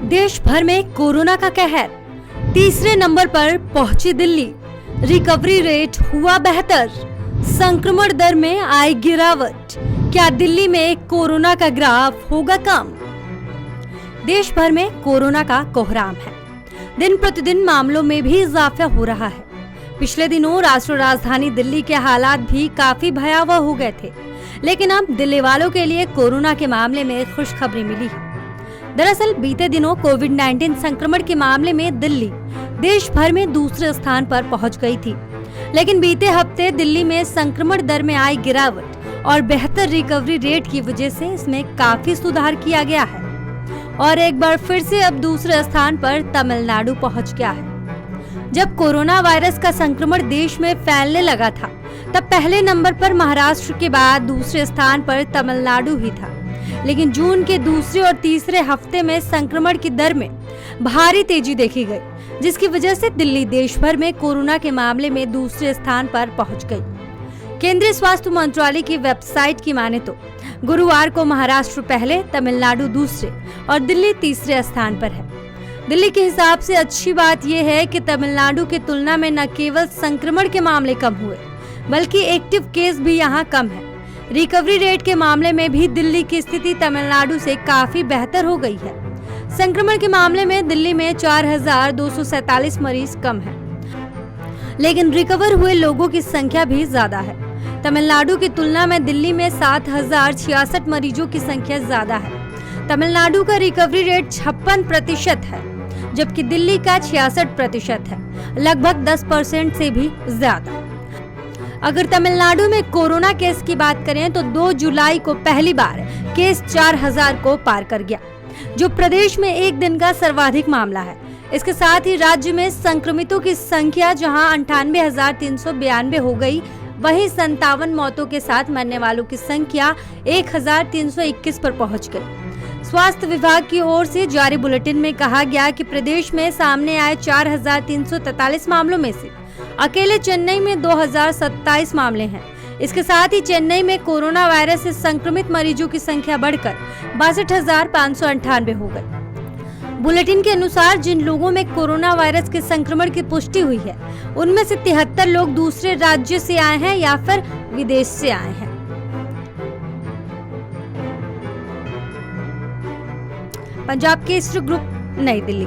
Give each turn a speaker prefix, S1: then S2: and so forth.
S1: देश भर में कोरोना का कहर, तीसरे नंबर पर पहुंची दिल्ली। रिकवरी रेट हुआ बेहतर, संक्रमण दर में आई गिरावट। क्या दिल्ली में कोरोना का ग्राफ होगा कम? देश भर में कोरोना का कोहराम है। दिन प्रतिदिन मामलों में भी इजाफा हो रहा है। पिछले दिनों राष्ट्रीय राजधानी दिल्ली के हालात भी काफी भयावह हो गए थे, लेकिन अब दिल्ली वालों के लिए कोरोना के मामले में खुशखबरी मिली है। दरअसल बीते दिनों कोविड-19 संक्रमण के मामले में दिल्ली देश भर में दूसरे स्थान पर पहुंच गई थी, लेकिन बीते हफ्ते दिल्ली में संक्रमण दर में आई गिरावट और बेहतर रिकवरी रेट की वजह से इसमें काफी सुधार किया गया है और एक बार फिर से अब दूसरे स्थान पर तमिलनाडु पहुंच गया है। जब कोरोना वायरस का संक्रमण देश में फैलने लगा था, तब पहले नंबर पर महाराष्ट्र के बाद दूसरे स्थान पर तमिलनाडु ही था, लेकिन जून के दूसरे और तीसरे हफ्ते में संक्रमण की दर में भारी तेजी देखी गई, जिसकी वजह से दिल्ली देश भर में कोरोना के मामले में दूसरे स्थान पर पहुंच गई। केंद्रीय स्वास्थ्य मंत्रालय की वेबसाइट की माने तो गुरुवार को महाराष्ट्र पहले, तमिलनाडु दूसरे और दिल्ली तीसरे स्थान पर है। दिल्ली के हिसाब से अच्छी बात यह है कि तमिलनाडु की तुलना में न केवल संक्रमण के मामले कम हुए, बल्कि एक्टिव केस भी यहाँ कम है। रिकवरी रेट के मामले में भी दिल्ली की स्थिति तमिलनाडु से काफी बेहतर हो गई है। संक्रमण के मामले में दिल्ली में 4,247 मरीज कम है, लेकिन रिकवर हुए लोगों की संख्या भी ज्यादा है। तमिलनाडु की तुलना में दिल्ली में 7,066 मरीजों की संख्या ज्यादा है। तमिलनाडु का रिकवरी रेट 56% है, जबकि दिल्ली का 66% है, लगभग 10% से भी ज्यादा। अगर तमिलनाडु में कोरोना केस की बात करें तो 2 जुलाई को पहली बार केस 4,000 को पार कर गया, जो प्रदेश में एक दिन का सर्वाधिक मामला है। इसके साथ ही राज्य में संक्रमितों की संख्या जहां 98,392 हो गई, वहीं 57 मौतों के साथ मरने वालों की संख्या 1,321 पर पहुंच गई। स्वास्थ्य विभाग की ओर से जारी बुलेटिन में कहा गया कि प्रदेश में सामने आए 4,343 मामलों में से अकेले चेन्नई में 2,027 मामले हैं। इसके साथ ही चेन्नई में कोरोना वायरस से संक्रमित मरीजों की संख्या बढ़कर 62,598 हो गई। बुलेटिन के अनुसार जिन लोगों में कोरोना वायरस के संक्रमण की पुष्टि हुई है, उनमें से 73 लोग दूसरे राज्य से आए हैं या फिर विदेश से आए हैं। पंजाब केसरी ग्रुप, नई दिल्ली।